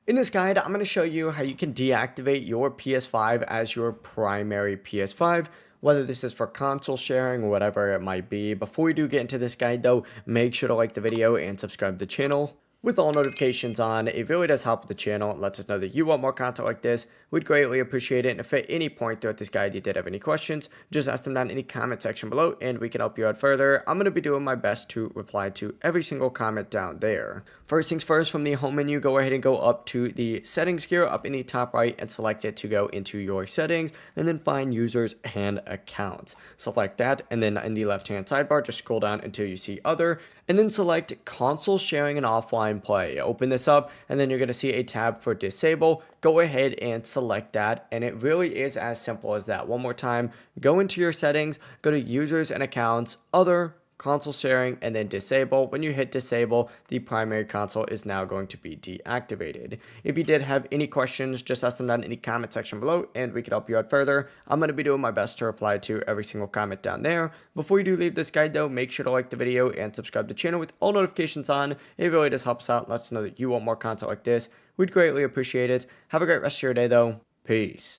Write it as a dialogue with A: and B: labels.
A: In this guide, I'm going to show you how you can deactivate your PS5 as your primary PS5, whether this is for console sharing or whatever it might be. Before we do get into this guide though, make sure to like the video and subscribe to the channel. With all notifications on, it really does help with the channel. It lets us know that you want more content like this. We'd greatly appreciate it. And if at any point throughout this guide you did have any questions, just ask them down in the comment section below and we can help you out further. I'm going to be doing my best to reply to every single comment down there. First things first, from the home menu, go ahead and go up to the settings here up in the top right and select it to go into your settings, and then find users and accounts. Select that, and then in the left hand sidebar, just scroll down until you see other, and then select console sharing and offline play. Open this up, and then you're going to see a tab for disable. Go ahead and select that, and it really is as simple as that. One more time, go into your settings, go to users and accounts, other, console sharing, and then disable. When you hit disable, the primary console is now going to be deactivated. If you did have any questions, just ask them down in the comment section below and we can help you out further. I'm going to be doing my best to reply to every single comment down there. Before you do leave this guide though, make sure to like the video and subscribe to the channel with all notifications on. It really does help us out, lets us know that you want more content like this. We'd greatly appreciate it. Have a great rest of your day though. Peace.